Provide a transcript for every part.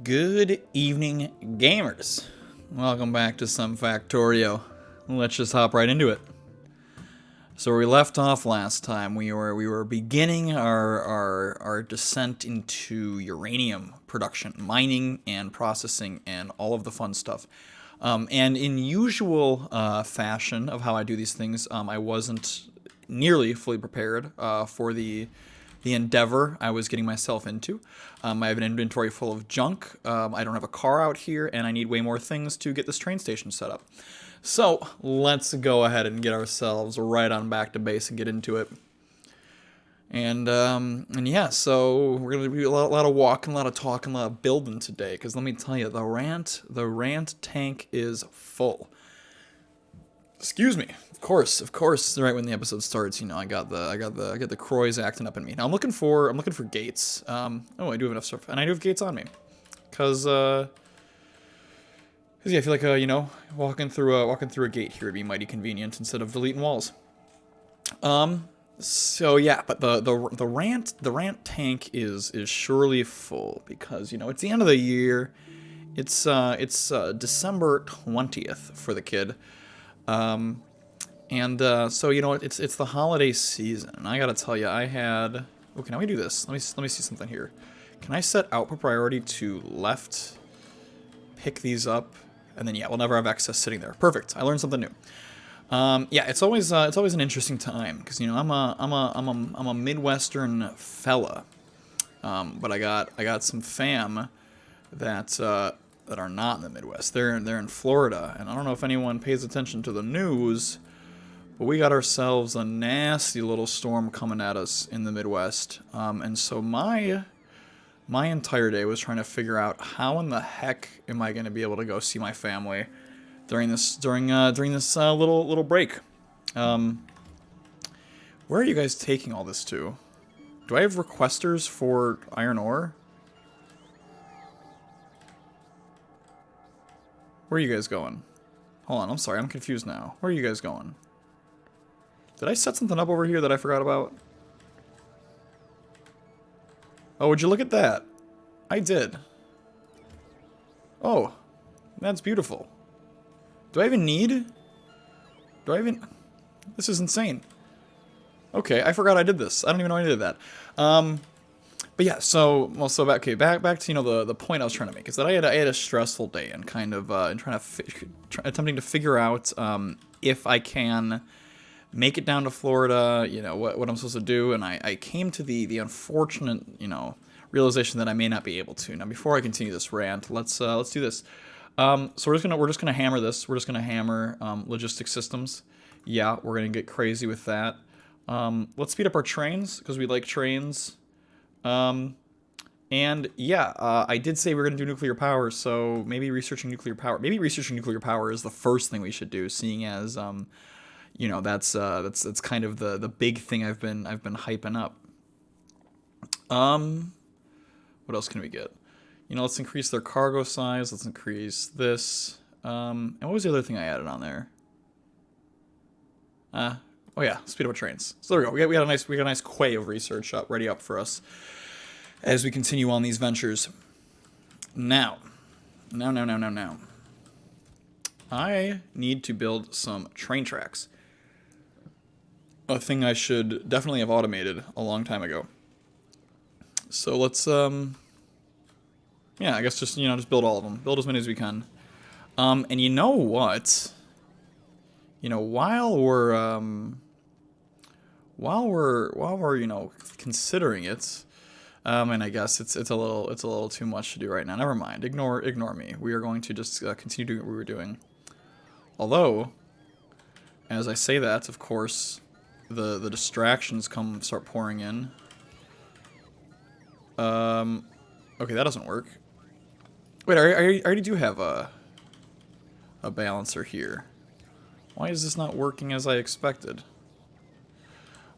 Good evening, gamers. Welcome back to some Factorio. Let's just hop right into it. So where we left off last time, we were beginning our descent into uranium production, mining and processing, and all of the fun stuff. And in usual fashion of how I do these things, I wasn't nearly fully prepared for the endeavor I was getting myself into. I have an inventory full of junk. I don't have a car out here, and I need way more things to get this train station set up. So let's go ahead and get ourselves right on back to base and get into it. And yeah, so we're gonna do a lot of walking, a lot of talking, a lot of building today. Because let me tell you, the rant tank is full. Excuse me. Of course. Right when the episode starts, you know, I got the Croys acting up in me. Now I'm looking for gates. Oh, I do have enough stuff, and I do have gates on me, cause yeah, I feel like you know, walking through a gate here would be mighty convenient instead of deleting walls. So yeah, but the rant tank is surely full because you know it's the end of the year. It's December 20th for the kid. So you know it's the holiday season, and I gotta tell you, I had. Okay, now we do this. Let me see something here. Can I set output priority to left? Pick these up, and then yeah, we'll never have excess sitting there. Perfect. I learned something new. Yeah, it's always an interesting time because you know I'm a Midwestern fella, but I got some fam that are not in the Midwest. They're in Florida, and I don't know if anyone pays attention to the news. But we got ourselves a nasty little storm coming at us in the Midwest, and so my entire day was trying to figure out how in the heck am I going to be able to go see my family during this little break. Where are you guys taking all this to? Do I have requesters for iron ore? Where are you guys going? Hold on, I'm sorry, I'm confused now. Where are you guys going? Did I set something up over here that I forgot about? Oh, would you look at that? I did. Oh, that's beautiful. Do I even need? This is insane. Okay, I forgot I did this. I don't even know I did that. But yeah, so back to you know the point I was trying to make is that I had a stressful day and kind of attempting to figure out if I can make it down to Florida, you know, what I'm supposed to do, and I came to the unfortunate, you know, realization that I may not be able to. Now, before I continue this rant, let's do this. So we're just gonna hammer this. We're just gonna hammer logistic systems. Yeah, we're gonna get crazy with that. Let's speed up our trains because we like trains. And yeah, I did say we are gonna do nuclear power, so maybe researching nuclear power. Maybe researching nuclear power is the first thing we should do, seeing as you know, that's kind of the big thing I've been hyping up. What else can we get? You know, let's increase their cargo size. Let's increase this. And what was the other thing I added on there? Oh yeah, speed up trains. So there we go. We got a nice quay of research ready up for us as we continue on these ventures. Now. I need to build some train tracks. A thing I should definitely have automated a long time ago. So let's, yeah, I guess just, you know, just build all of them. Build as many as we can. And you know what? You know, while we're, you know, considering it, and I guess it's a little too much to do right now. Never mind. Ignore me. We are going to just continue doing what we were doing. Although, as I say that, of course, the distractions start pouring in. Okay, that doesn't work. Wait, I already do have a balancer here. Why is this not working as I expected?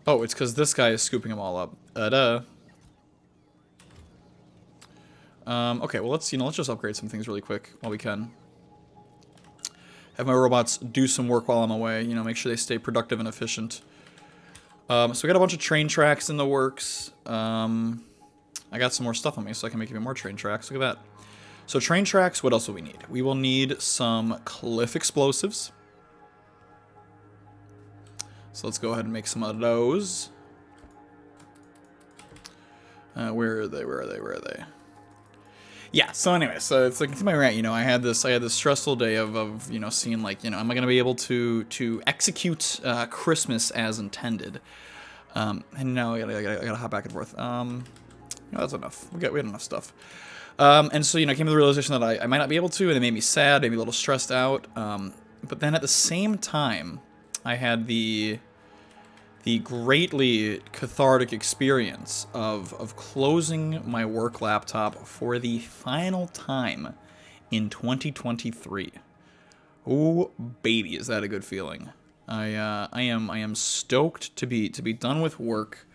Oh, it's because this guy is scooping them all up. Okay, well let's just upgrade some things really quick while we can. Have my robots do some work while I'm away. You know, make sure they stay productive and efficient. So we got a bunch of train tracks in the works. I got some more stuff on me, so I can make even more train tracks. Look at that. So train tracks, what else will we need? We will need some cliff explosives. So let's go ahead and make some of those. Where are they? Where are they? Where are they? Yeah, so anyway, so it's like, to my rant, you know, I had this stressful day of you know, seeing, like, you know, am I gonna be able to execute Christmas as intended? And now I gotta hop back and forth. You know, that's enough. We had enough stuff. And so, you know, I came to the realization that I might not be able to, and it made me sad, made me a little stressed out. But then at the same time, I had the greatly cathartic experience of closing my work laptop for the final time in 2023. Oh, baby, is that a good feeling? I am stoked to be done with work.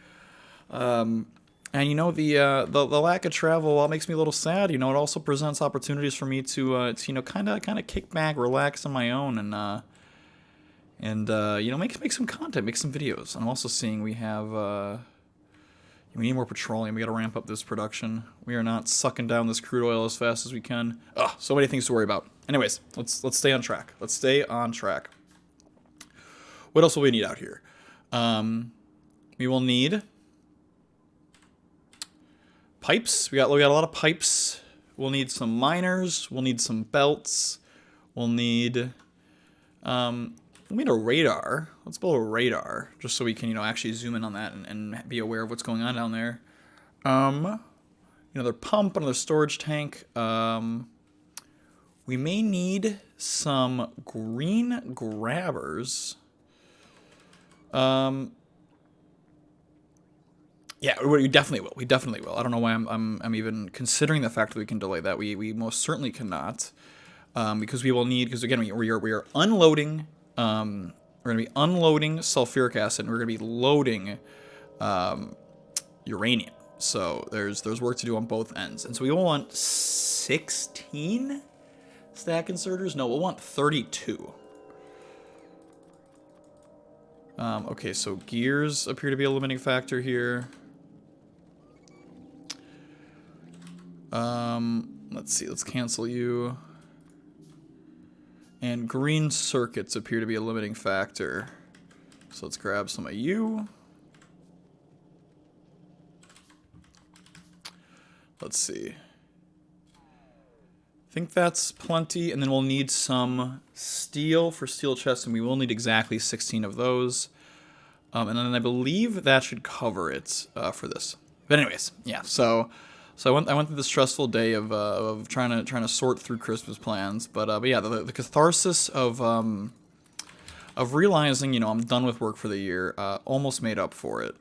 And you know, the lack of travel, while it makes me a little sad, you know, it also presents opportunities for me to you know, kind of kick back, relax on my own, and you know, make some content, make some videos. And I'm also seeing we need more petroleum. We got to ramp up this production. We are not sucking down this crude oil as fast as we can. Ugh, so many things to worry about. Anyways, let's stay on track. Let's stay on track. What else will we need out here? We will need pipes. We got a lot of pipes. We'll need some miners. We'll need some belts. We'll need a radar. Let's build a radar just so we can, you know, actually zoom in on that and be aware of what's going on down there. Another pump, another storage tank. We may need some green grabbers. Yeah, we definitely will. We definitely will. I don't know why I'm even considering the fact that we can delay that. We most certainly cannot, because we will need, because again we are unloading. We're going to be unloading sulfuric acid, and we're going to be loading uranium. So there's work to do on both ends, and so we will want 16 stack inserters. No, we'll want 32. Okay, so gears appear to be a limiting factor here. Let's see, let's cancel you. And green circuits appear to be a limiting factor. So let's grab some of you. Let's see. I think that's plenty, and then we'll need some steel for steel chests, and we will need exactly 16 of those. And then I believe that should cover it for this. But anyways, yeah. So I went through this stressful day of trying to sort through Christmas plans. But yeah, the catharsis of realizing, you know, I'm done with work for the year almost made up for it.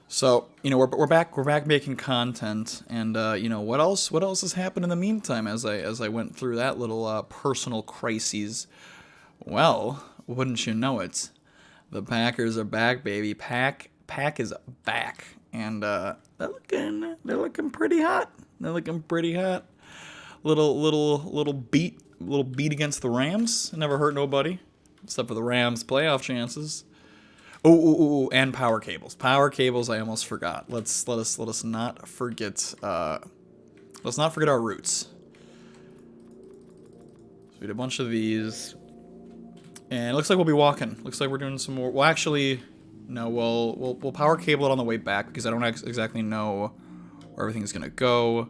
So, you know, we're back making content, and you know, what else has happened in the meantime as I went through that little personal crises? Well, wouldn't you know it, the Packers are back, baby. Pack is back, and they're looking pretty hot. They're looking pretty hot. Little beat against the Rams. It never hurt nobody, except for the Rams' playoff chances. Oh, and power cables. Power cables, I almost forgot. Let us not forget. Let's not forget our roots. So we did a bunch of these, and it looks like we'll be walking. Looks like we're doing some more. Well, actually, no. We'll power cable it on the way back because I don't exactly know where everything's gonna go.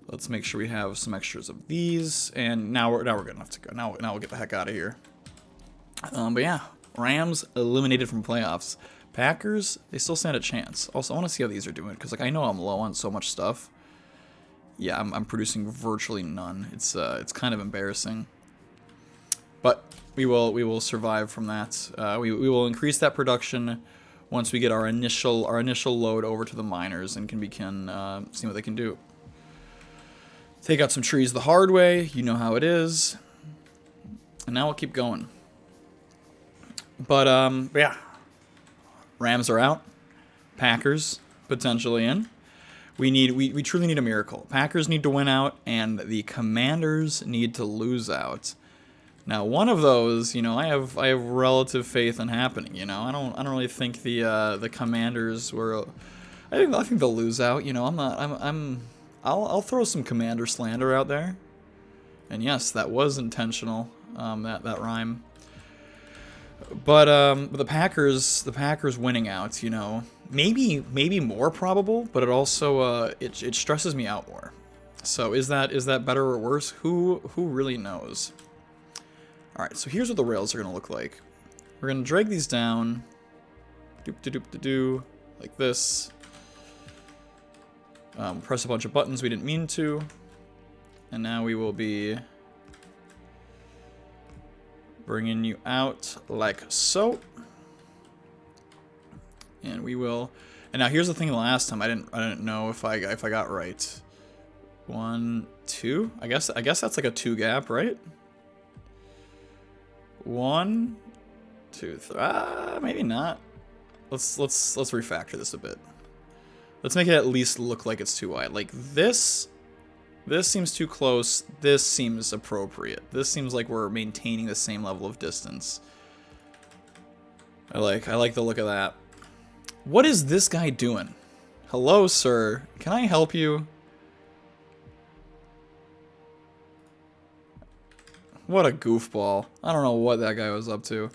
Let's make sure we have some extras of these, and now we're good enough to go. Now we'll get the heck out of here. But yeah. Rams eliminated from playoffs. Packers, they still stand a chance. Also, I want to see how these are doing, because like I know I'm low on so much stuff. Yeah, I'm producing virtually none. It's kind of embarrassing. But we will survive from that. We will increase that production once we get our initial load over to the miners and can see what they can do. Take out some trees the hard way. You know how it is. And now we'll keep going. But yeah, Rams are out. Packers potentially in. We truly need a miracle. Packers need to win out, and the Commanders need to lose out. Now, one of those, you know, I have relative faith in happening. You know, I don't really think the Commanders were. I think they'll lose out. You know, I'm I'll throw some Commander slander out there. And yes, that was intentional, that rhyme. But the Packers winning out, you know, maybe more probable, but it also it stresses me out more. So is that better or worse? Who really knows? All right, so here's what the rails are gonna look like. We're gonna drag these down, doop-de-doop-de-doo, like this. Press a bunch of buttons we didn't mean to, and now we will be bringing you out like so. And we will. And now here's the thing. The last time I didn't know if I got right. 1, 2. I guess that's like a 2 gap, right? 1, 2, 3. Maybe not. Let's refactor this a bit. Let's make it at least look like it's too wide. Like this seems too close. This seems appropriate. This seems like we're maintaining the same level of distance. I like the look of that. What is this guy doing? Hello, sir. Can I help you? What a goofball. I don't know what that guy was up to.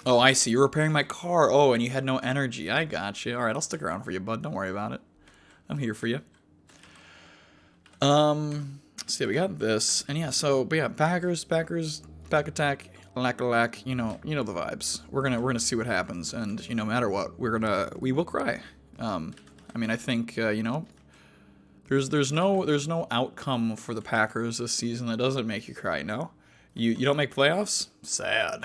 Oh, I see. You're repairing my car. Oh, and you had no energy. I got you. All right, I'll stick around for you, bud. Don't worry about it. I'm here for you. So yeah, we got this. And yeah, so, but yeah, Packers, back attack, lack, you know the vibes. We're gonna see what happens, and no matter what, we will cry. I mean, I think you know, there's no outcome for the Packers this season that doesn't make you cry. No, you don't make playoffs, sad.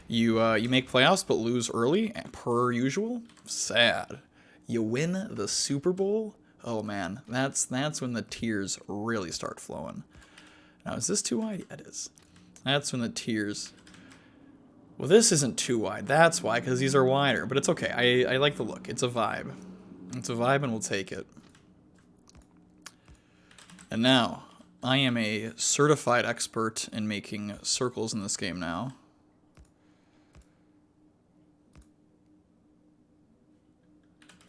You make playoffs but lose early, per usual, sad. You win the Super Bowl, oh man, that's when the tears really start flowing. Now, is this too wide? Yeah, it is. That's when the tears. Well, this isn't too wide. That's why, because these are wider. But it's okay. I like the look. It's a vibe. It's a vibe, and we'll take it. And now, I am a certified expert in making circles in this game now.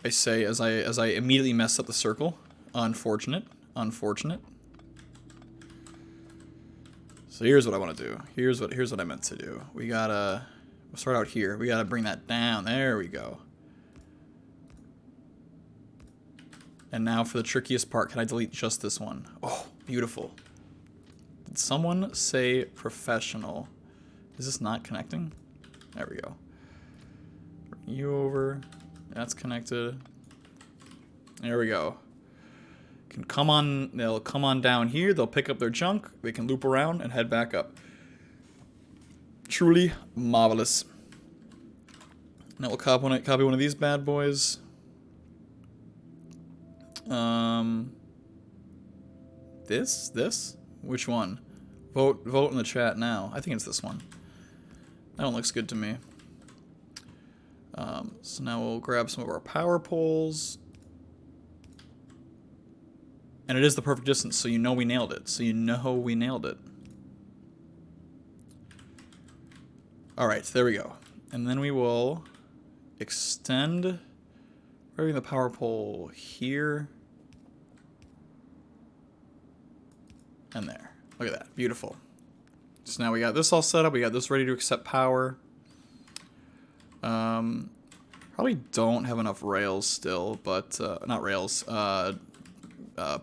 I say as I immediately mess up the circle. Unfortunate. So here's what I want to do. Here's what I meant to do. We'll start out here. We gotta bring that down. There we go. And now for the trickiest part, can I delete just this one? Oh, beautiful. Did someone say professional? Is this not connecting? There we go. Bring you over. That's connected. There we go. They'll come on down here. They'll pick up their junk. They can loop around and head back up. Truly marvelous. Now we'll copy one of these bad boys. This? Which one? Vote in the chat now. I think it's this one. That one looks good to me. So now we'll grab some of our power poles. And it is the perfect distance, so we nailed it. Alright, there we go. And then we will extend the power pole here. And there. Look at that. Beautiful. So now we got this all set up. We got this ready to accept power. Probably don't have enough rails still, but not rails,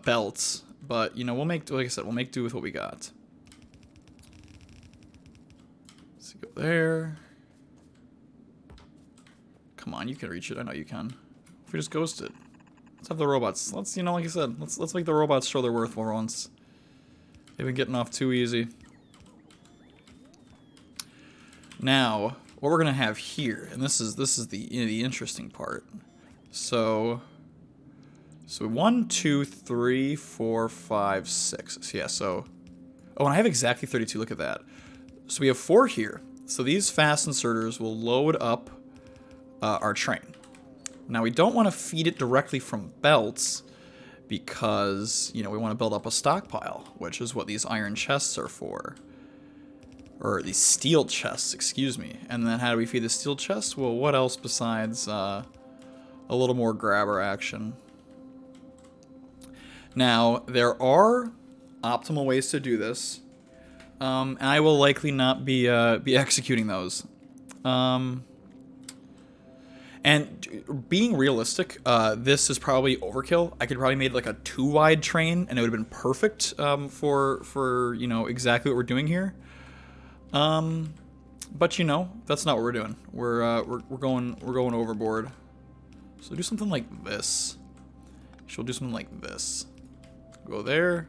belts. But we'll make, like I said, we'll make do with what we got. Let's go there. Come on, you can reach it. I know you can. If we just ghost it, let's have the robots. Let's, like I said, let's make the robots show their worth for once. They've been getting off too easy. Now, what we're gonna have here, and this is the interesting part. So 1, 2, 3, 4, 5, 6. So yeah, so and I have exactly 32. Look at that. So we have 4 here. So these fast inserters will load up our train. Now we don't want to feed it directly from belts because we want to build up a stockpile, which is what these iron chests are for. Or these steel chests, excuse me. And then how do we feed the steel chests? Well, what else besides a little more grabber action. Now, there are optimal ways to do this, and I will likely not be executing those. And being realistic, this is probably overkill. I could probably made like a 2-wide train, and it would have been perfect for you know exactly what we're doing here. But you know that's not what we're doing. We're going overboard. So do something like this. She'll do something like this. Go there.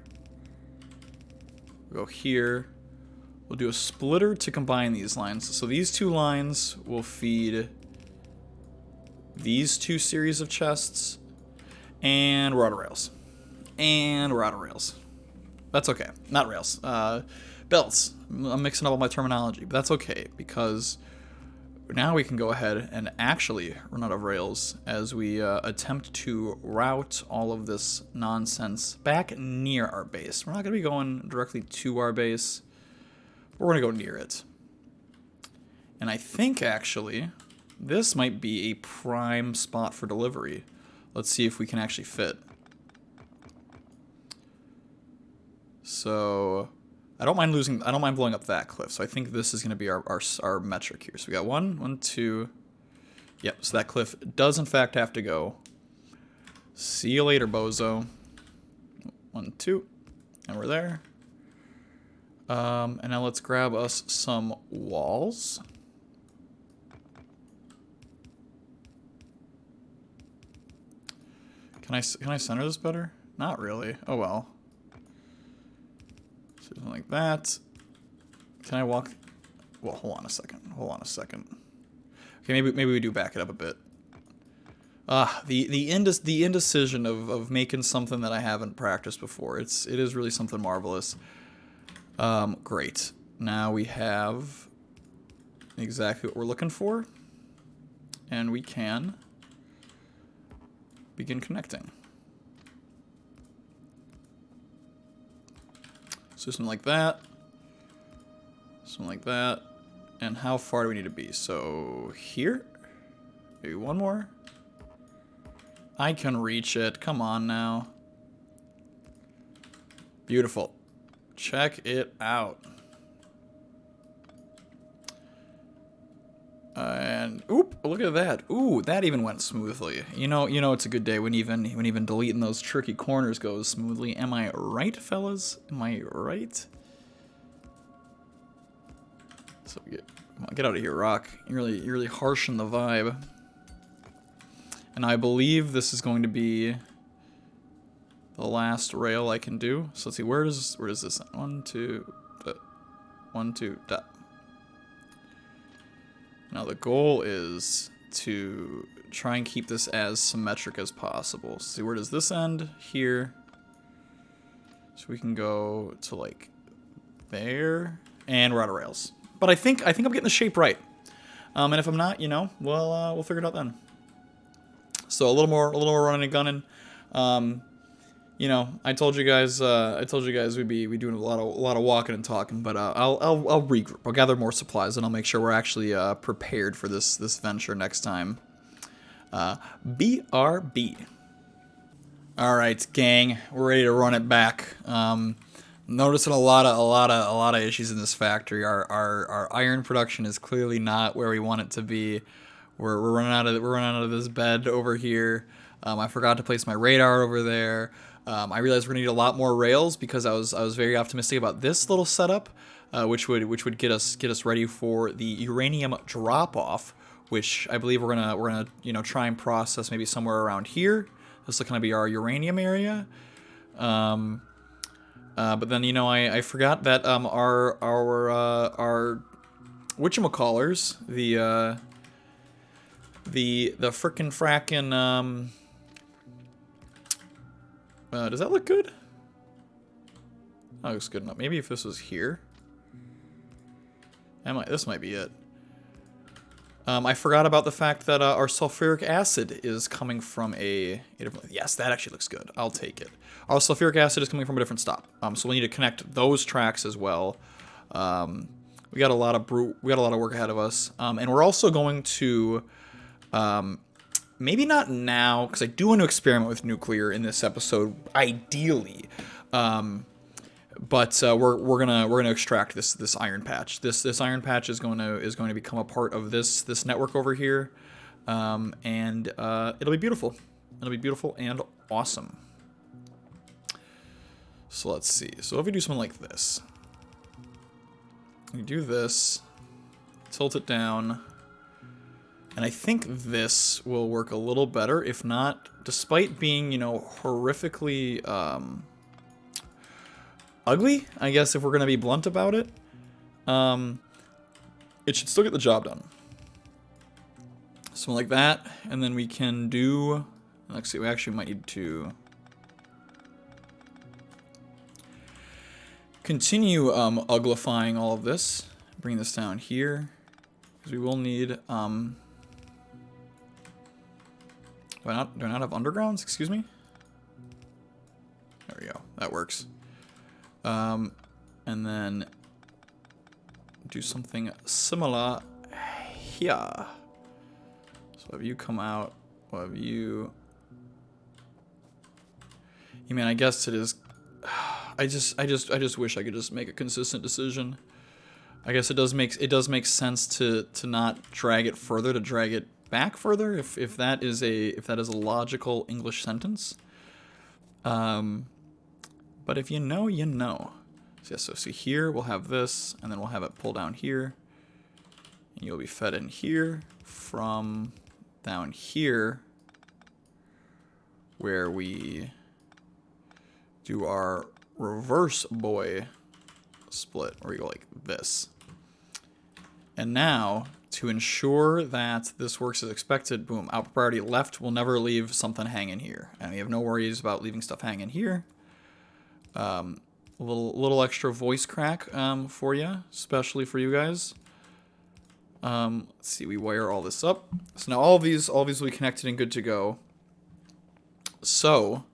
Go here. We'll do a splitter to combine these lines. So these 2 lines will feed these 2 series of chests. And we're out of rails. And we're out of rails. That's okay. Not rails. Belts. I'm mixing up all my terminology. But that's okay, because now we can go ahead and actually run out of rails as we attempt to route all of this nonsense back near our base. We're not going to be going directly to our base. We're going to go near it. And I think, actually, this might be a prime spot for delivery. Let's see if we can actually fit. So I don't mind blowing up that cliff. So I think this is going to be our metric here. So we got 1, 2. Yep, so that cliff does in fact have to go. See you later, bozo. 1, 2. And we're there. And now let's grab us some walls. Can I center this better? Not really. Oh well. Something like that. Can I walk? Well, hold on a second. Hold on a second. Okay, maybe we do back it up a bit. The indecision of making something that I haven't practiced before. It is really something marvelous. Great. Now we have exactly what we're looking for, and we can begin connecting. So something like that. Something like that. And how far do we need to be? So here? Maybe one more? I can reach it. Come on now. Beautiful. Check it out. And oop, look at that. Ooh, that even went smoothly. You know it's a good day when even deleting those tricky corners goes smoothly. Am I right, fellas? Am I right? So get out of here, Rock. You're really harshing the vibe. And I believe this is going to be the last rail I can do. So let's see, where does this end? 1, 2, 1, 2, dot. Now the goal is to try and keep this as symmetric as possible. See, where does this end? Here. So we can go to like there, and we're out of rails. But I think I'm getting the shape right. And if I'm not, we'll figure it out then. So a little more running and gunning. I told you guys we'd be doing a lot of walking and talking, but I'll regroup. I'll gather more supplies, and I'll make sure we're actually prepared for this venture next time. BRB. All right, gang, we're ready to run it back. Noticing a lot of issues in this factory. Our iron production is clearly not where we want it to be. We're running out of this bed over here. I forgot to place my radar over there. I realized we're gonna need a lot more rails because I was very optimistic about this little setup, which would get us ready for the uranium drop off, which I believe we're gonna try and process maybe somewhere around here. This will kind of be our uranium area. But then I forgot that our whatchamacallers, the frickin' frackin' does that look good? That looks good enough. Maybe if this was here. This might be it. I forgot about the fact that our sulfuric acid is coming from a different... Yes, that actually looks good. I'll take it. Our sulfuric acid is coming from a different stop. So we need to connect those tracks as well. We got a lot of work ahead of us. And we're also going to maybe not now, because I do want to experiment with nuclear in this episode, ideally. But we're gonna extract this iron patch. This iron patch is going to become a part of this network over here, and it'll be beautiful. It'll be beautiful and awesome. So let's see. So if we do something like this, we do this, tilt it down, and I think this will work a little better. If not, despite being, you know, horrifically ugly, I guess, if we're gonna be blunt about it, it should still get the job done. Something like that, and then we can do. Let's see. We actually might need to continue uglifying all of this. Bring this down here, because we will need. Do I not have undergrounds? Excuse me. There we go. That works. And then do something similar here. So have you come out? We'll have you. I mean, I guess it is. I just wish I could just make a consistent decision. I guess it does make sense to not drag it further, to drag it back further, if that is a logical English sentence. But if you know, you know. So yeah, so see here we'll have this, and then we'll have it pull down here, and you'll be fed in here from down here, where we do our reverse boy split, where we go like this. And now, to ensure that this works as expected, boom, output priority left will never leave something hanging here. And we have no worries about leaving stuff hanging here. A little extra voice crack for you, especially for you guys. Let's see, we wire all this up. So now all these will be connected and good to go. So,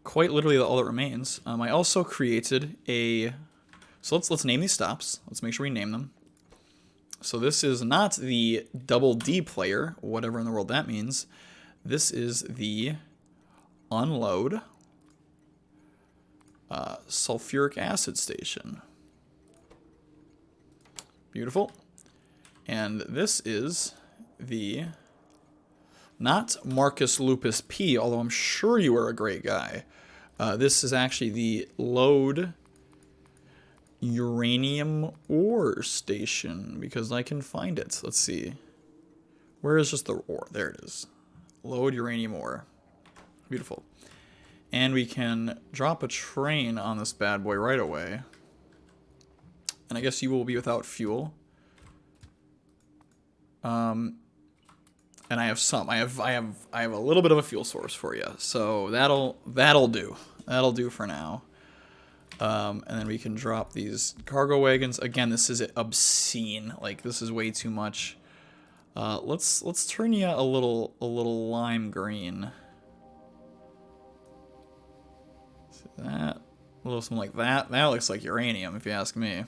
quite literally all that remains. I also created a. So let's name these stops. Let's make sure we name them. So this is not the double D player, whatever in the world that means. This is the unload sulfuric acid station. Beautiful. And this is the, not Marcus Lupus P, although I'm sure you are a great guy. This is actually the load uranium ore station, because I can find it. Let's see. Where is just the ore? There it is. Load uranium ore. Beautiful. And we can drop a train on this bad boy right away. And I guess you will be without fuel. And I have some. I have a little bit of a fuel source for you. So that'll do. That'll do for now. And then we can drop these cargo wagons. Again, this is obscene. Like, this is way too much. Let's turn you a little lime green. See that? A little something like that. That looks like uranium, if you ask me.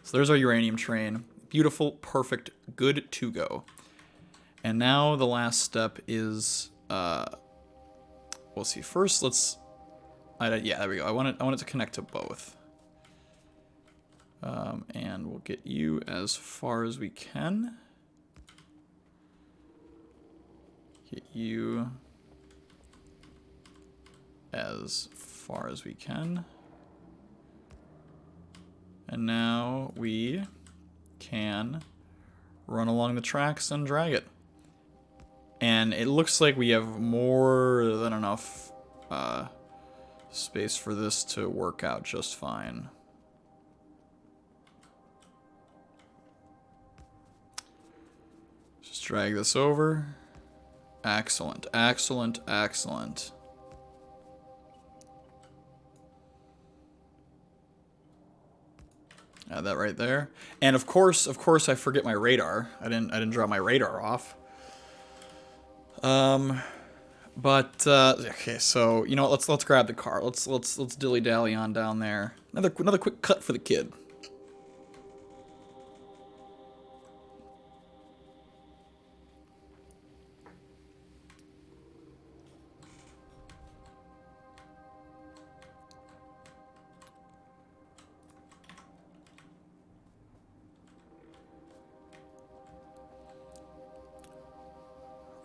So there's our uranium train. Beautiful, perfect, good to go. And now the last step is, we'll see. First, let's. Yeah, there we go. I want it to connect to both. And we'll get you as far as we can. Get you as far as we can. And now we can run along the tracks and drag it. And it looks like we have more than enough space for this to work out just fine. Just drag this over. Excellent, excellent, excellent. Add that right there. And of course, I forget my radar. I didn't drop my radar off. But okay, so you know what, let's grab the car. Let's dilly dally on down there. Another quick cut for the kid.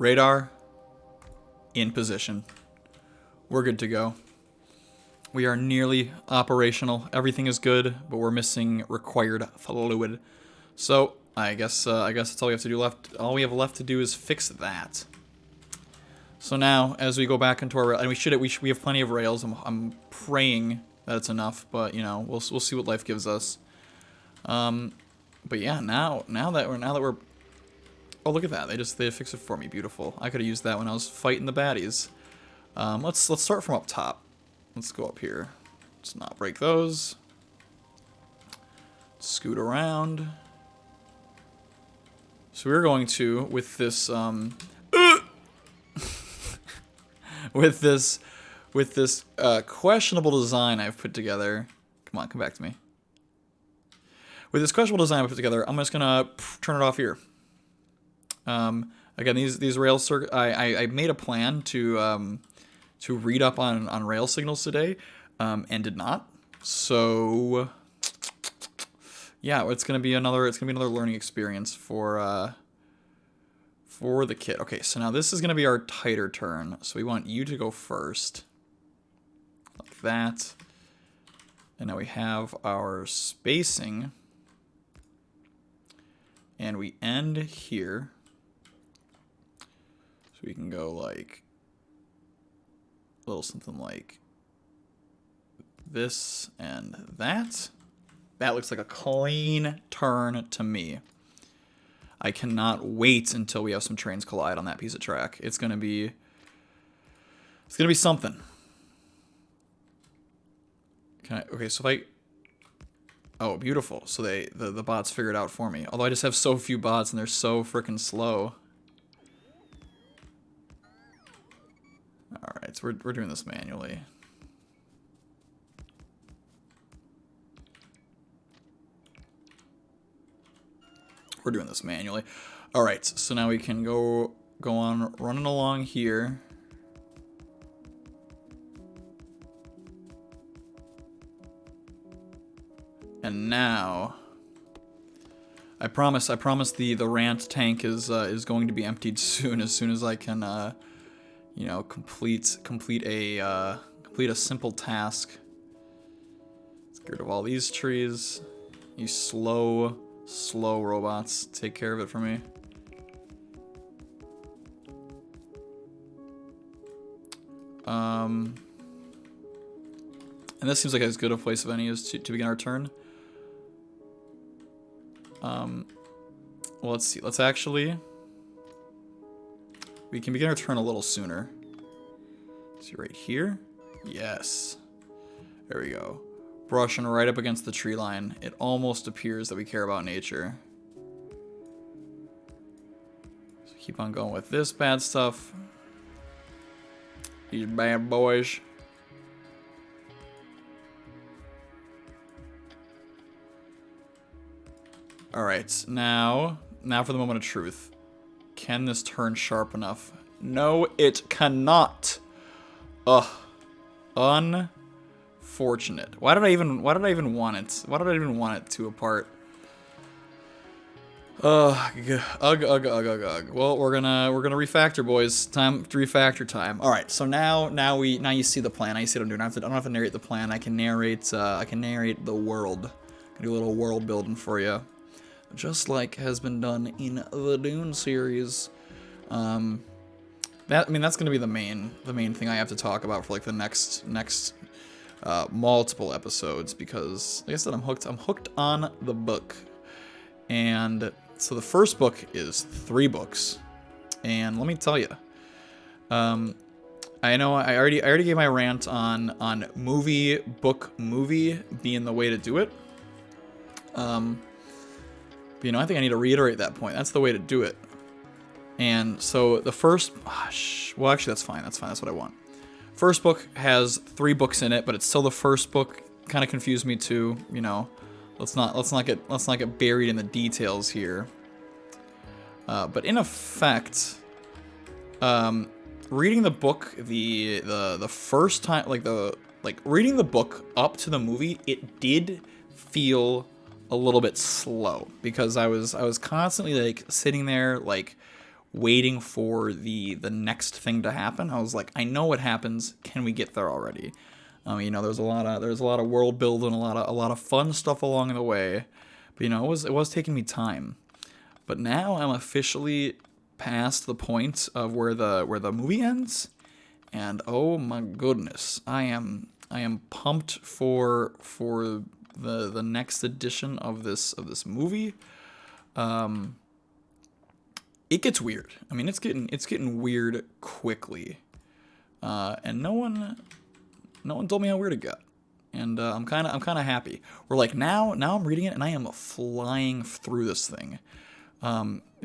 Radar in position. We're good to go. We are nearly operational. Everything is good, but we're missing required fluid. So I guess that's all we have to do left. All we have left to do is fix that. So now, as we go back into our, and we have plenty of rails. I'm praying that it's enough, but you know, we'll see what life gives us. But yeah, now that we're, oh look at that, they fixed it for me, beautiful. I could have used that when I was fighting the baddies. Let's start from up top. Let's go up here. Let's not break those. Scoot around. So we're going to, with this with this questionable design I've put together. Come on, come back to me. With this questionable design I put together, I'm just gonna turn it off here. Again, these rail circuit, I made a plan to read up on rail signals today, and did not. So yeah, it's gonna be another learning experience for the kid. Okay, so now this is gonna be our tighter turn. So we want you to go first, like that. And now we have our spacing, and we end here. So we can go like a little something like this and that. That looks like a clean turn to me. I cannot wait until we have some trains collide on that piece of track. It's gonna be something. Okay, so if I, oh, beautiful. So the bots figured it out for me. Although I just have so few bots and they're so freaking slow. All right, so we're doing this manually. We're doing this manually. All right, so now we can go on running along here. And now, I promise the rant tank is going to be emptied soon as I can, you know, complete a simple task. Let's get rid of all these trees. You slow robots, take care of it for me. And this seems like as good a place of any as to begin our turn. Well, let's see. Let's actually, we can begin our turn a little sooner. See right here? Yes. There we go. Brushing right up against the tree line. It almost appears that we care about nature. So keep on going with this bad stuff. These bad boys. Alright, now for the moment of truth. Can this turn sharp enough? No, it cannot. Ugh. Unfortunate. Why did I even want it? Why did I even want it to apart? Ugh. Well, we're gonna refactor, boys. Time to refactor time. All right. So now you see the plan. I see what I'm doing. I don't have to narrate the plan. I can narrate the world. I can do a little world building for you, just like has been done in the Dune series. That's gonna be the main thing I have to talk about for like the next multiple episodes, because like I said, I'm hooked on the book. And so the first book is 3 books, and let me tell you, I know I already gave my rant on movie being the way to do it. But, you know, I think I need to reiterate that point. That's the way to do it. And so the first, well, actually, that's fine. That's what I want. First book has 3 books in it, but it's still the first book. Kind of confused me too. You know, let's not get buried in the details here. But in effect, reading the book the first time, reading the book up to the movie, it did feel a little bit slow, because I was constantly like sitting there like waiting for the next thing to happen. I was like, I know what happens. Can we get there already? You know, there's a lot of world building, a lot of fun stuff along the way. But you know, it was taking me time. But now I'm officially past the point of where the movie ends, and oh my goodness, I am pumped for the next edition of this movie. It gets weird. I mean, it's getting weird quickly, and no one told me how weird it got, and I'm kind of happy. We're like now I'm reading it and I am flying through this thing,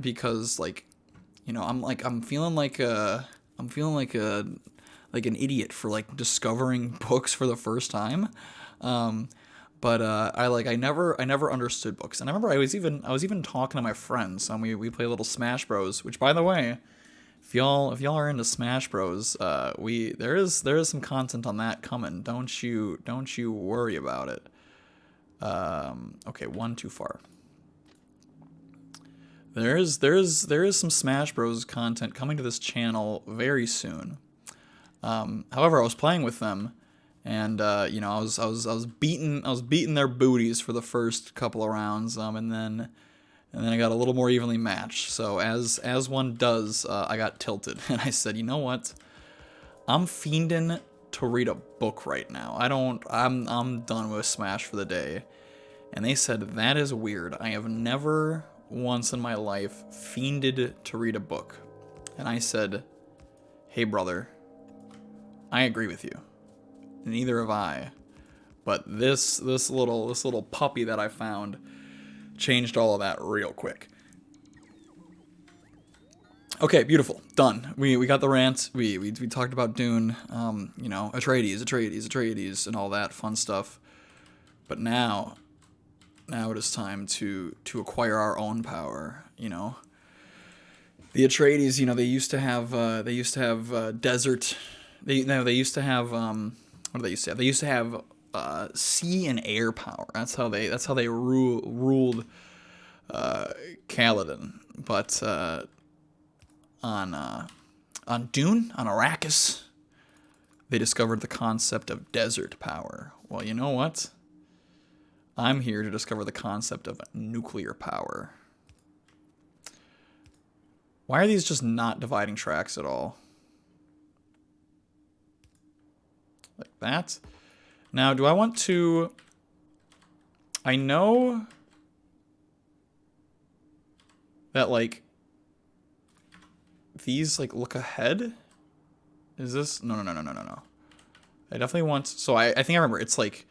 because like, you know, I'm feeling like an idiot for like discovering books for the first time. But I never understood books, and I remember I was even talking to my friends, and we play a little Smash Bros. Which, by the way, if y'all are into Smash Bros, there is some content on that coming. Don't you worry about it. Okay, one too far. There is some Smash Bros content coming to this channel very soon. However, I was playing with them, and you know, I was beating their booties for the first couple of rounds, and then I got a little more evenly matched. So as one does, I got tilted, and I said, you know what? I'm fiending to read a book right now. I'm done with Smash for the day. And they said, that is weird. I have never once in my life fiended to read a book. And I said, hey brother, I agree with you. Neither have I. But this little puppy that I found changed all of that real quick. Okay, beautiful. Done. We got the rant. We talked about Dune, you know, Atreides, and all that fun stuff. But now it is time to acquire our own power, you know. The Atreides, you know, they used to have desert. They used to have what do they used to have? They used to have sea and air power. That's how they ruled Kaladin. But on Dune, on Arrakis, they discovered the concept of desert power. Well, you know what? I'm here to discover the concept of nuclear power. Why are these just not dividing tracks at all? Like that. Now, do I want to... I know that, like, these, like, look ahead? Is this... No. I definitely want... So I think I remember. It's, like...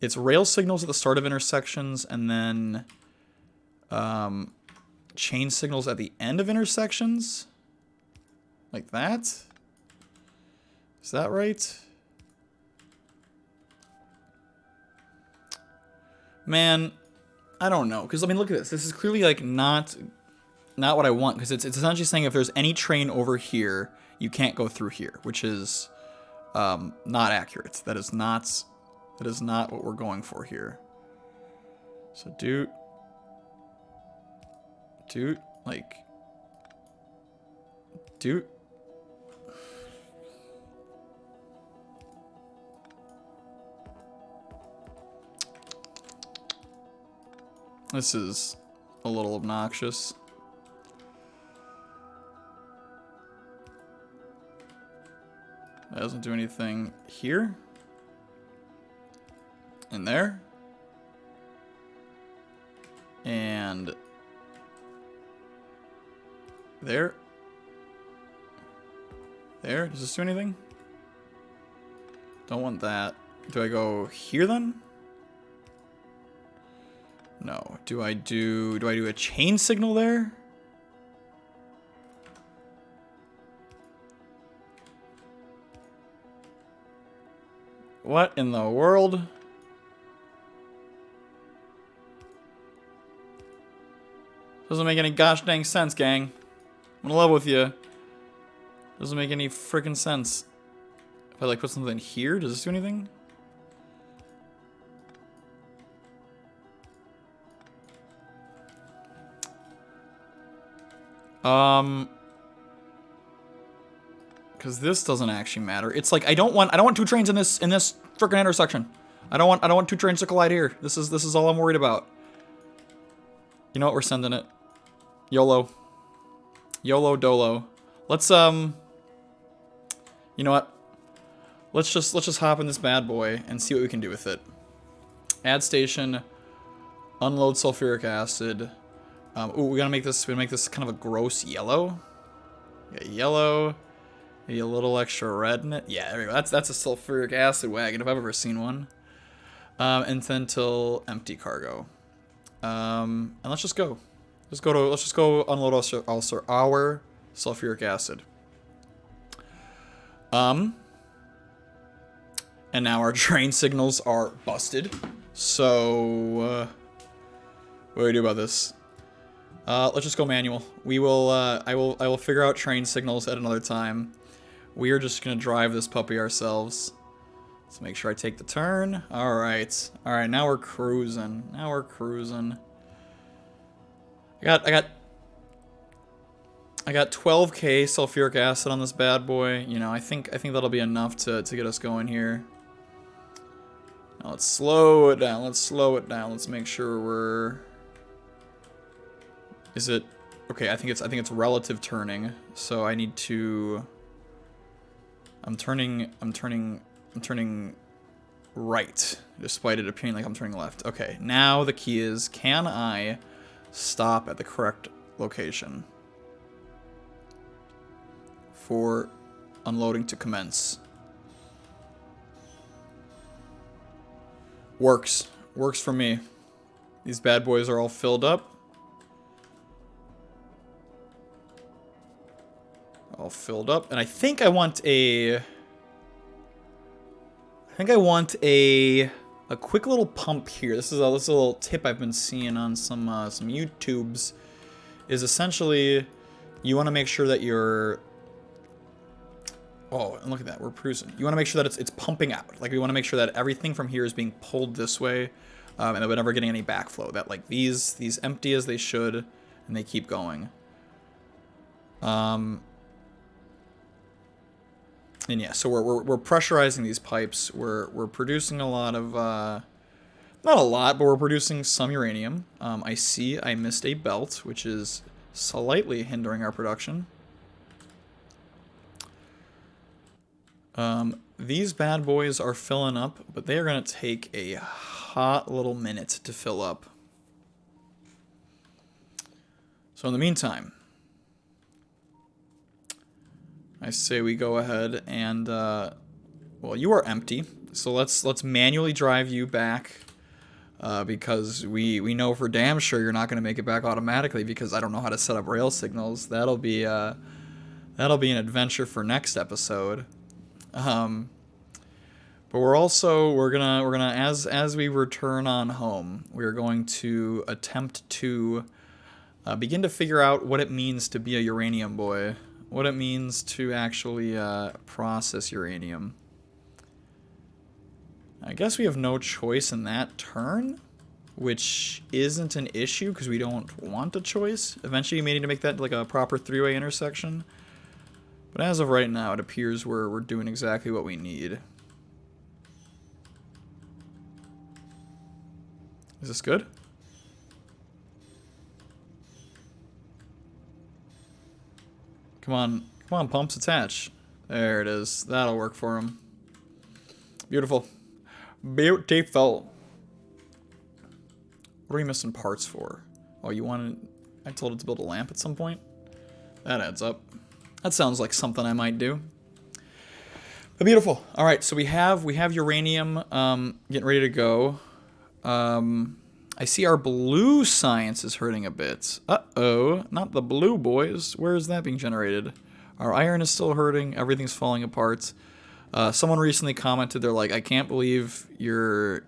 It's rail signals at the start of intersections, and then chain signals at the end of intersections? Like that? Is that right? Man, I don't know. Because, I mean, look at this. This is clearly, like, not what I want. Because it's essentially saying if there's any train over here, you can't go through here. Which is not accurate. That is not what we're going for here. So, dude, like, dude. This is a little obnoxious. That doesn't do anything here. In there. And there. There. Does this do anything? Don't want that. Do I go here then? No. Do I do a chain signal there? What in the world? Doesn't make any gosh dang sense, gang. I'm in love with you. Doesn't make any freaking sense. If I like put something here, does this do anything? Because this doesn't actually matter. It's like I don't want two trains in this freaking intersection. I don't want two trains to collide here. This is all I'm worried about. You know what? We're sending it. YOLO. YOLO dolo. Let's you know what? Let's just hop in this bad boy and see what we can do with it. Add station. Unload sulfuric acid. Ooh, we make this kind of a gross yellow. Yeah, yellow. Maybe a little extra red in it. Yeah, there we go. That's a sulfuric acid wagon if I've ever seen one. And then till empty cargo. And let's just go. Let's just go unload also our sulfuric acid. And now our train signals are busted. So what do we do about this? Let's just go manual. We will I will figure out train signals at another time. We are just gonna drive this puppy ourselves. Let's make sure I take the turn. Alright. Alright, now we're cruising. Now we're cruising. I got 12k sulfuric acid on this bad boy. You know, I think that'll be enough to get us going here. Now let's slow it down. Let's slow it down. Let's make sure we're... Is it... Okay, I think it's relative turning. So I need to... I'm turning right, despite it appearing like I'm turning left. Okay, now the key is, can I stop at the correct location for unloading to commence? Works. Works for me. These bad boys are all filled up. All filled up, and I think I want a quick little pump here. This is a little tip I've been seeing on some YouTubes. Is essentially you want to make sure that you're... Oh, and look at that, we're cruising. You want to make sure that it's pumping out. Like, we want to make sure that everything from here is being pulled this way, and that we're never getting any backflow. That like these empty as they should, and they keep going. And yeah, so we're pressurizing these pipes. We're producing a lot of not a lot, but we're producing some uranium. I see I missed a belt, which is slightly hindering our production. These bad boys are filling up, but they are going to take a hot little minute to fill up. So in the meantime, I say we go ahead and, well, you are empty, so let's manually drive you back, because we know for damn sure you're not going to make it back automatically because I don't know how to set up rail signals. That'll be an adventure for next episode. But we're gonna as we return on home, we're going to attempt to begin to figure out what it means to be a uranium boy. What it means to actually process uranium. I guess we have no choice in that turn, which isn't an issue because we don't want a choice. Eventually you may need to make that like a proper three-way intersection. But as of right now, it appears we're doing exactly what we need. Is this good? Come on, pumps attach. There it is. That'll work for him. Beautiful. Beautiful. What are we missing parts for? Oh, you wanted... I told it to build a lamp at some point? That adds up. That sounds like something I might do. But beautiful. Alright, so we have uranium getting ready to go. I see our blue science is hurting a bit. Uh-oh, not the blue boys. Where is that being generated? Our iron is still hurting. Everything's falling apart. Someone recently commented, they're like, I can't believe your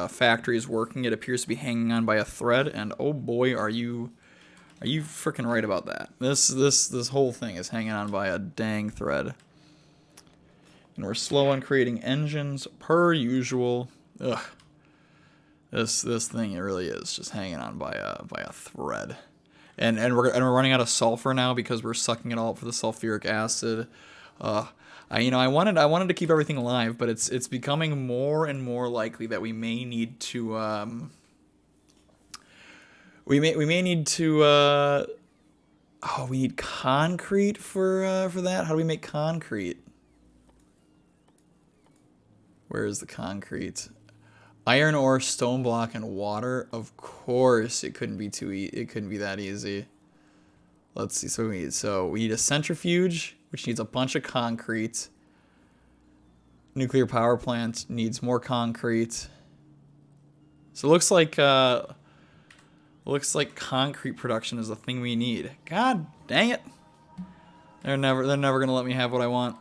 factory is working. It appears to be hanging on by a thread. And oh boy, are you freaking right about that. This whole thing is hanging on by a dang thread. And we're slow on creating engines per usual. Ugh. This thing, it really is just hanging on by a thread, and we're running out of sulfur now because we're sucking it all up for the sulfuric acid. I wanted to keep everything alive, but it's becoming more and more likely that we may need to we may need to oh, we need concrete for that. How do we make concrete? Where is the concrete? Iron ore, stone block, and water. Of course, it couldn't be it couldn't be that easy. Let's see. So we need a centrifuge, which needs a bunch of concrete. Nuclear power plant needs more concrete. So it looks like concrete production is the thing we need. God dang it! They're never gonna let me have what I want.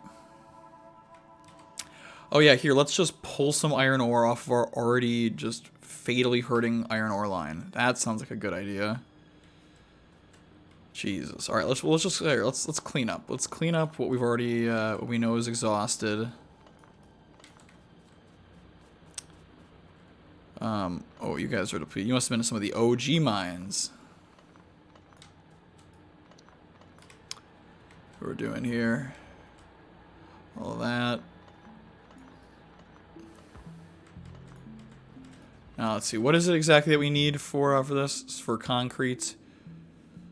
Oh yeah, here, let's just pull some iron ore off of our already just fatally hurting iron ore line. That sounds like a good idea. Jesus. All right, let's clean up. Let's clean up what we've already what we know is exhausted. Oh, you guys are depleted. You must have been in some of the OG mines. What we're doing here. All of that. Now let's see. What is it exactly that we need for this? For concrete.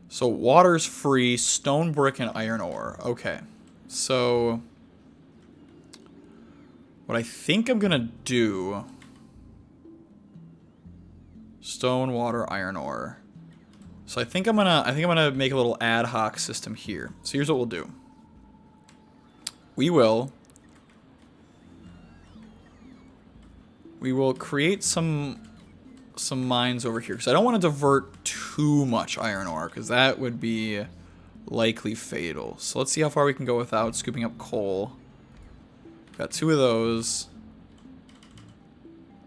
So water's free, stone, brick, and iron ore. Okay. So what I think I'm gonna do. Stone, water, iron ore. So I think I'm gonna make a little ad hoc system here. So here's what we'll do. We will create some mines over here because I don't want to divert too much iron ore because that would be likely fatal. So let's see how far we can go without scooping up coal. Got 2 of those.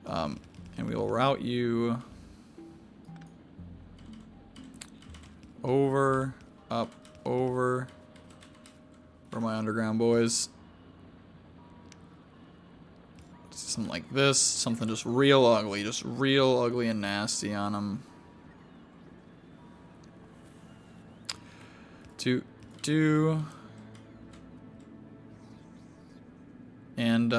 And we will route you over, up, over. Where are my underground boys? Something like this. Something just real ugly. Just real ugly and nasty on them. And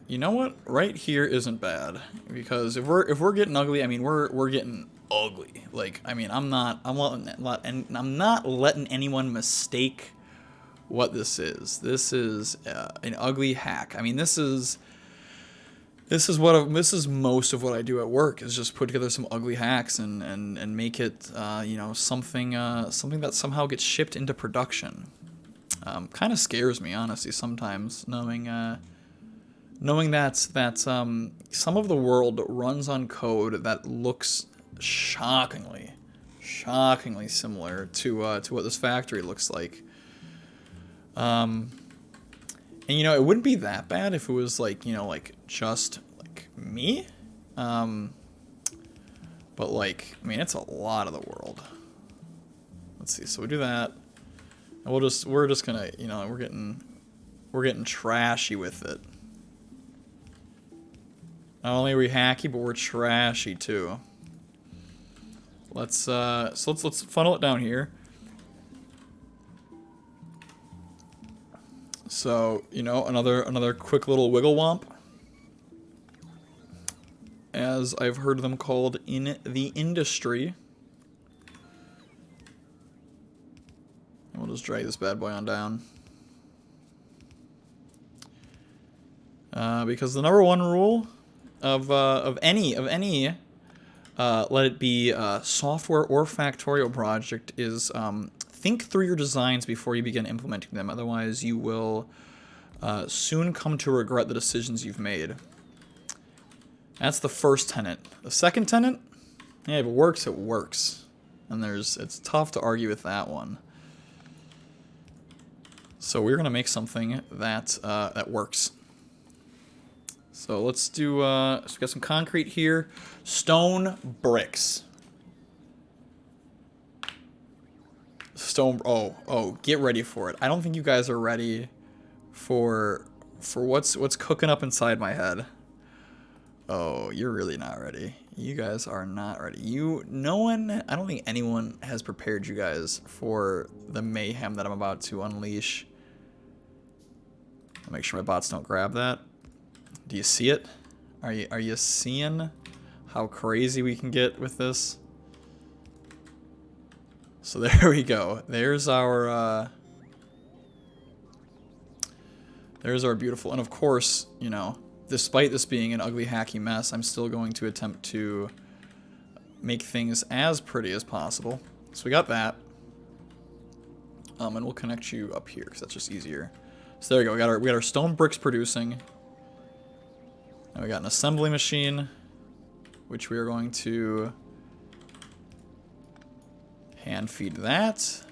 you know what? Right here isn't bad because if we're getting ugly, I mean we're getting ugly. Like I mean I'm not letting anyone mistake what this is. This is an ugly hack. I mean this is most of what I do at work is just put together some ugly hacks and make it you know something that somehow gets shipped into production. Kind of scares me honestly sometimes knowing that some of the world runs on code that looks shockingly similar to what this factory looks like. And you know, it wouldn't be that bad if it was like, you know, like just like me. But like, I mean, it's a lot of the world. Let's see. So we do that. And we're just gonna, you know, we're getting trashy with it. Not only are we hacky, but we're trashy too. Let's funnel it down here. So, you know, another quick little wiggle womp, as I've heard them called in the industry. And we'll just drag this bad boy on down. Because the number 1 rule of any let it be software or Factorio project is think through your designs before you begin implementing them. Otherwise, you will soon come to regret the decisions you've made. That's the first tenet. The second tenet, yeah, if it works, it works, and it's tough to argue with that one. So we're gonna make something that that works. So let's do. So we got some concrete here, stone bricks. Oh, get ready for it. I don't think you guys are ready for what's cooking up inside my head. Oh, you're really not ready. You guys are not ready. I don't think anyone has prepared you guys for the mayhem that I'm about to unleash. I'll make sure my bots don't grab that. Do you see it? Are you seeing how crazy we can get with this? So there we go. There's our beautiful, and of course, you know, despite this being an ugly, hacky mess, I'm still going to attempt to make things as pretty as possible. So we got that. And we'll connect you up here, because that's just easier. So there we go. We got our stone bricks producing. And we got an assembly machine, which we are going to hand feed that.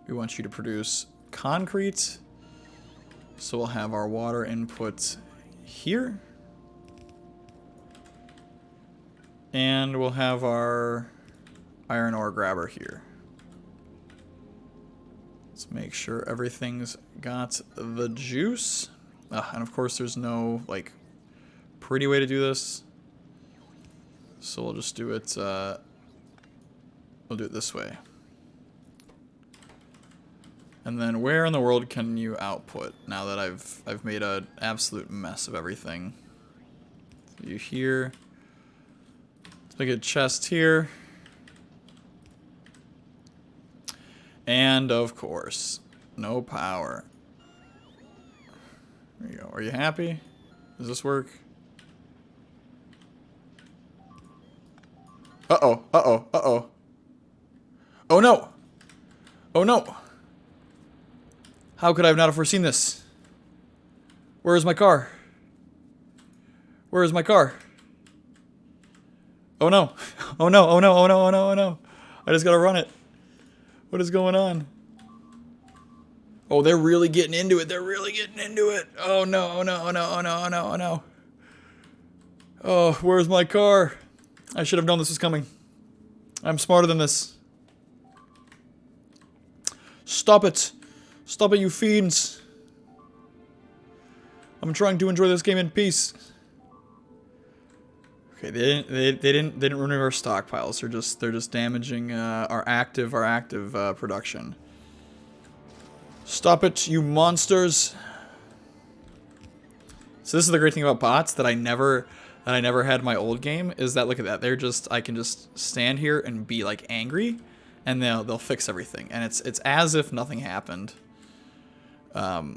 We want you to produce concrete. So we'll have our water input here. And we'll have our iron ore grabber here. Let's make sure everything's got the juice. And of course there's no, like, pretty way to do this. So we'll just do it, we'll do it this way. And then where in the world can you output now that I've made an absolute mess of everything? So you here. Let's make a chest here. And of course, no power. There you go. Are you happy? Does this work? Uh-oh, uh-oh, uh-oh. Oh no! Oh no! How could I have not have foreseen this? Where is my car? Where is my car? Oh no! Oh no, oh no, oh no, oh no, oh no. I just gotta run it. What is going on? Oh, they're really getting into it. They're really getting into it. Oh no, oh no, oh no, oh no, oh no, oh no. Oh, where's my car? I should have known this was coming. I'm smarter than this. Stop it. Stop it, you fiends. I'm trying to enjoy this game in peace. Okay, they didn't remove our stockpiles. They're just damaging our active production. Stop it, you monsters! So this is the great thing about bots that I never had in my old game is that, look at that, I can just stand here and be like angry, and they'll fix everything, and it's as if nothing happened. But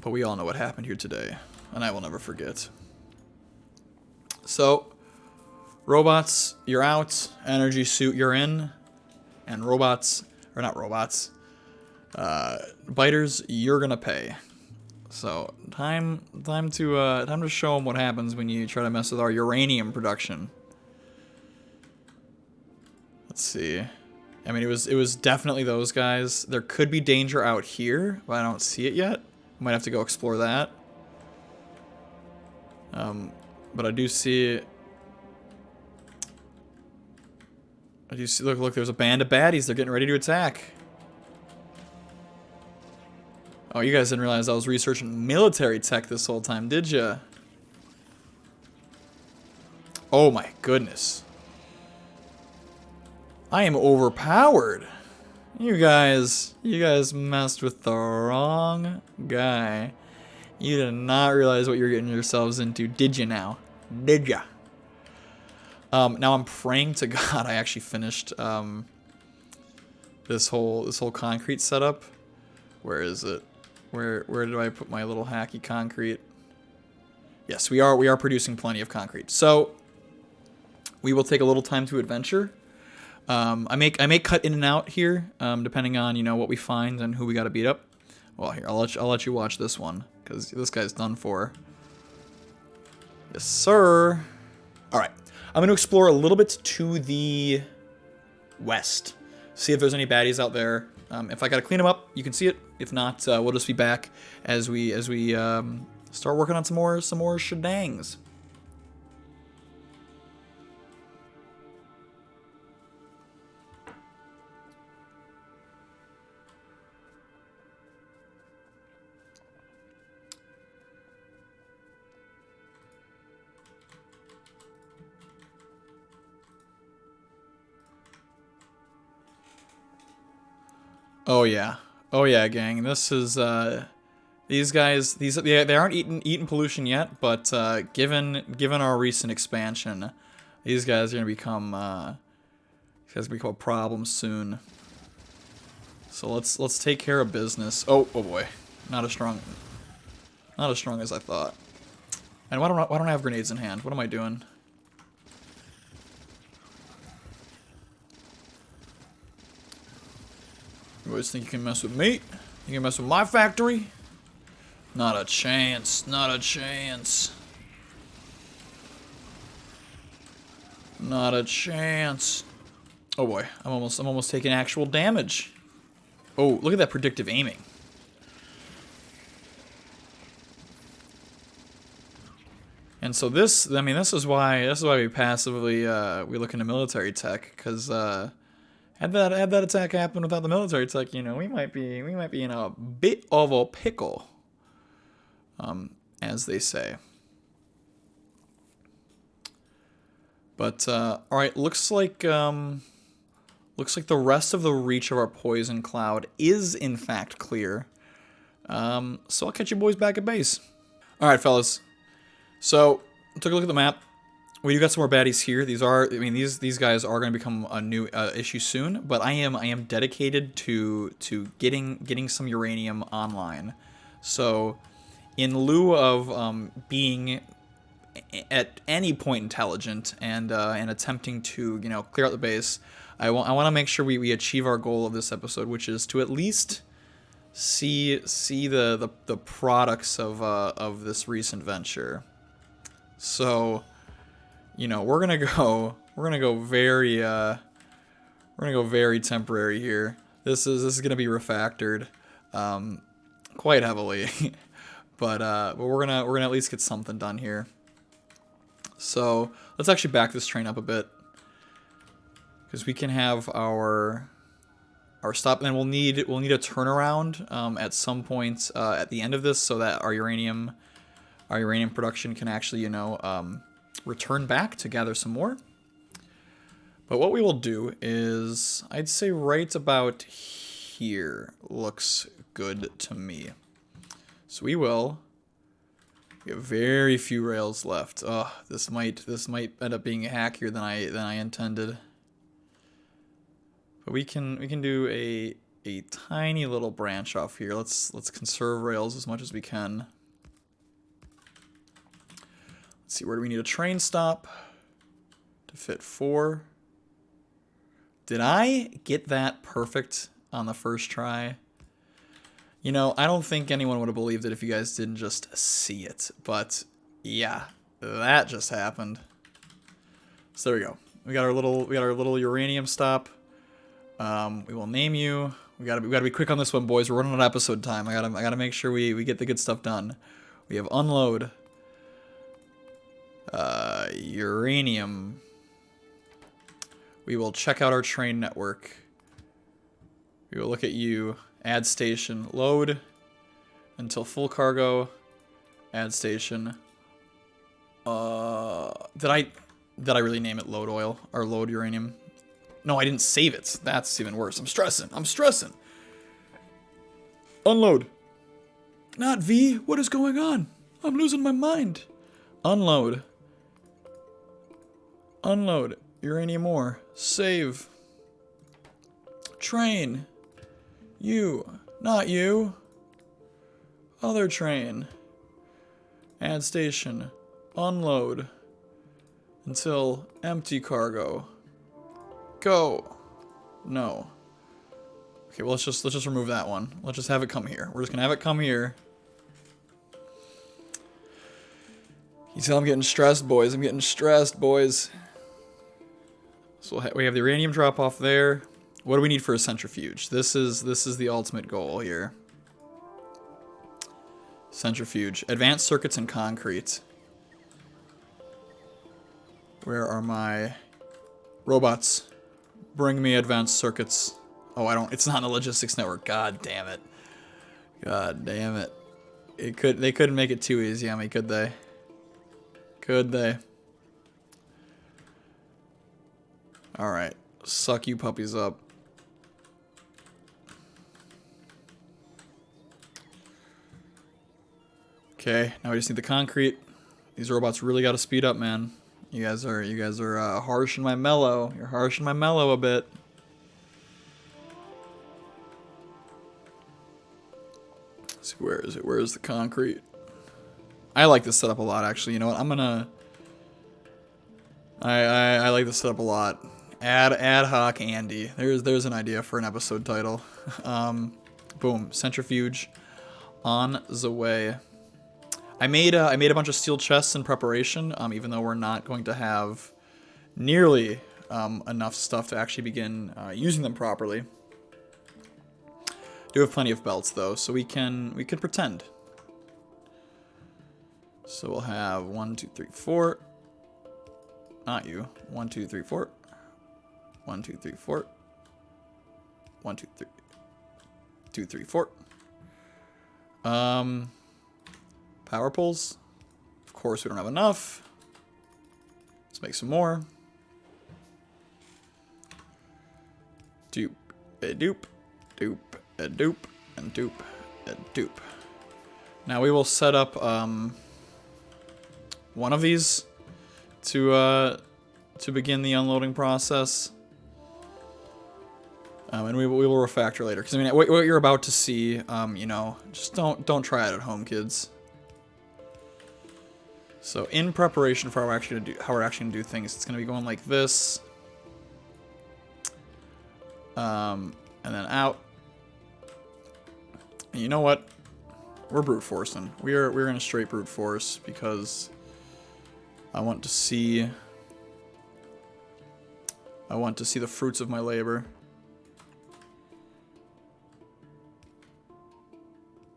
we all know what happened here today, and I will never forget. So. Robots, you're out. Energy suit, you're in. And robots, or not robots, biters, you're gonna pay. So time to show them what happens when you try to mess with our uranium production. Let's see. I mean, it was definitely those guys. There could be danger out here, but I don't see it yet. Might have to go explore that. But I do see. Look, there's a band of baddies. They're getting ready to attack. Oh, you guys didn't realize I was researching military tech this whole time, did ya? Oh my goodness. I am overpowered. You guys messed with the wrong guy. You did not realize what you're getting yourselves into, did you now? Did ya? Now I'm praying to God I actually finished this whole concrete setup. Where is it? Where did I put my little hacky concrete? Yes, we are producing plenty of concrete. So we will take a little time to adventure. I may cut in and out here, depending on what we find and who we got to beat up. Well, here I'll let you watch this one because this guy's done for. Yes, sir. All right. I'm going to explore a little bit to the west. See if there's any baddies out there. If I got to clean them up, you can see it. If not, we'll just be back as we start working on some more shedangs. Oh yeah, gang. This is These guys, they aren't eating pollution yet, but given our recent expansion, these guys are gonna become a problem soon. So let's take care of business. Oh boy, not as strong as I thought. And why don't I have grenades in hand? What am I doing? You always think you can mess with me? You can mess with my factory? Not a chance. Not a chance. Not a chance. Oh boy, I'm almost taking actual damage. Oh, look at that predictive aiming. And so this is why we passively we look into military tech, because had that attack happen without the military tech, you know, we might be in a bit of a pickle, as they say. But all right, looks like the rest of the reach of our poison cloud is in fact clear. So I'll catch you boys back at base. All right, fellas. So took a look at the map. We do got some more baddies here. These guys are going to become a new issue soon. But I am dedicated to getting some uranium online. So in lieu of being at any point intelligent and attempting to, you know, clear out the base, I want to make sure we achieve our goal of this episode, which is to at least see the products of this recent venture. So, you know, we're gonna go very temporary here. This is gonna be refactored quite heavily, but we're gonna at least get something done here. So let's actually back this train up a bit, because we can have our stop, and then we'll need a turnaround at some point at the end of this, so that our uranium production can actually, you know, return back to gather some more. But what we will do is, I'd say right about here looks good to me. So we have very few rails left. Oh, this might end up being hackier than I intended. But we can do a tiny little branch off here. Let's conserve rails as much as we can. Let's see, where do we need a train stop to fit 4? Did I get that perfect on the first try? You know, I don't think anyone would have believed it if you guys didn't just see it. But yeah, that just happened. So there we go. We got our little uranium stop. We will name you. We gotta be quick on this one, boys. We're running out of episode time. I gotta make sure we get the good stuff done. We have unload. Uranium. We will check out our train network. We will look at you. Add station. Load until full cargo. Add station. Did I really name it load oil or load uranium? No, I didn't save it. That's even worse. I'm stressing. Unload. Not V. What is going on? I'm losing my mind. Unload. Unload. Uranium ore. Save. Train. You. Not you. Other train. Add station. Unload. Until empty cargo. Go. No. Okay, well let's just remove that one. Let's just have it come here. We're just gonna have it come here. You tell I'm getting stressed, boys. I'm getting stressed, boys. So we have the uranium drop off there. What do we need for a centrifuge? This is the ultimate goal here. Centrifuge. Advanced circuits and concrete. Where are my robots? Bring me advanced circuits. Oh, it's not in the logistics network. God damn it. God damn it. They couldn't make it too easy on me, could they? Could they? Alright. Suck you puppies up. Okay, now we just need the concrete. These robots really got to speed up, man. You guys are harsh in my mellow. You're harsh in my mellow a bit. Let's see, where is it? Where is the concrete? I like this setup a lot, actually. You know what? I'm gonna. I like this setup a lot. Ad hoc Andy. There's an idea for an episode title. Boom. Centrifuge on the way. I made a bunch of steel chests in preparation. Even though we're not going to have nearly enough stuff to actually begin using them properly. Do have plenty of belts though, so we can pretend. So we'll have 1, 2, 3, 4. Not you. 1, 2, 3, 4. 1, 2, 3, 4. 1, 2, 3. 2, 3, 4. Power poles. Of course, we don't have enough. Let's make some more. Doop, a doop, doop, a doop, and doop, a doop. Now we will set up one of these to begin the unloading process. And we will refactor later. Because I mean, what you're about to see, you know, just don't try it at home, kids. So in preparation for how we're actually gonna do things, it's gonna be going like this, and then out. And you know what? We're brute forcing. We're gonna straight brute force because I want to see the fruits of my labor.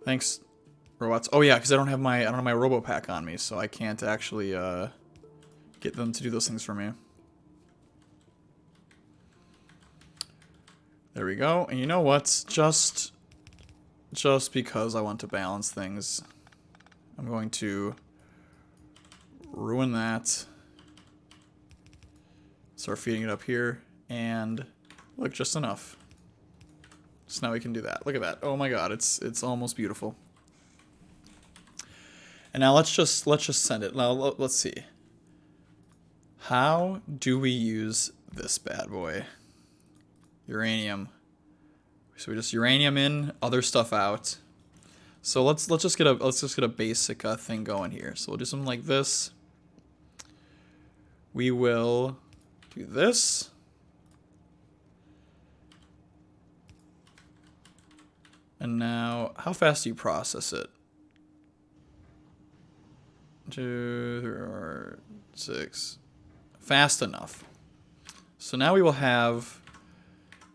Thanks, robots. Oh yeah, because I don't have my robo pack on me, so I can't actually get them to do those things for me. There we go. And you know what? Just because I want to balance things, I'm going to ruin that. Start feeding it up here, and look, just enough. So now we can do that. Look at that. Oh my god, it's almost beautiful. And now let's just send it. Now let's see. How do we use this bad boy? Uranium. So we just uranium in, other stuff out. So let's just get a basic thing going here. So we'll do something like this. We will do this. And now, how fast do you process it? 2, 3, 6. Fast enough. So now we will have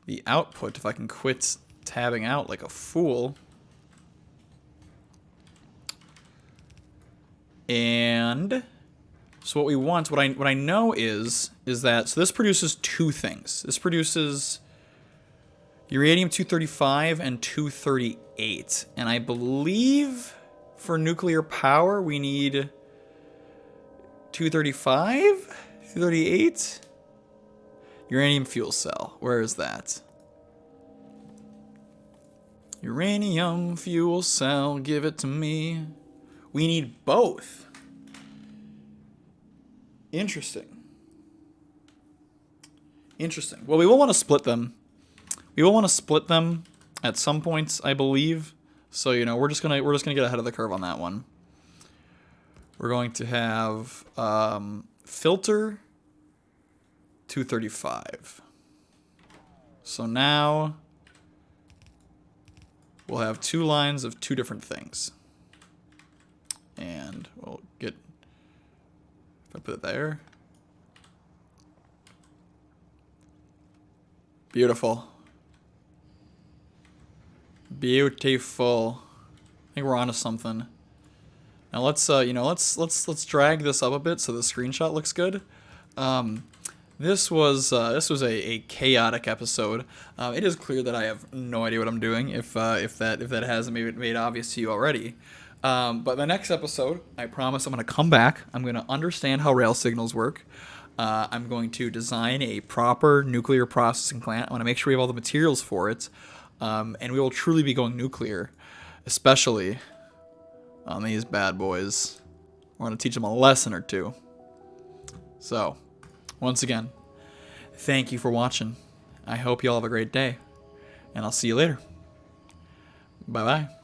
the output, if I can quit tabbing out like a fool. And so what we want, what I know is that, so this produces two things. This produces uranium-235 and 238. And I believe for nuclear power we need 235? 238? Uranium fuel cell. Where is that? Uranium fuel cell, give it to me. We need both. Interesting. Interesting. Well, we will want to split them. We will want to split them at some points, I believe. So, you know, we're just gonna get ahead of the curve on that one. We're going to have filter 235. So now we'll have two lines of two different things. And we'll get, if I put it there. Beautiful. Beautiful. I think we're onto something. Now let's you know, let's drag this up a bit so the screenshot looks good. This was a chaotic episode. It is clear that I have no idea what I'm doing. If that hasn't made obvious to you already. But the next episode, I promise I'm going to come back. I'm going to understand how rail signals work. I'm going to design a proper nuclear processing plant. I want to make sure we have all the materials for it. And we will truly be going nuclear, especially on these bad boys. We're going to teach them a lesson or two. So, once again, thank you for watching. I hope you all have a great day, and I'll see you later. Bye-bye.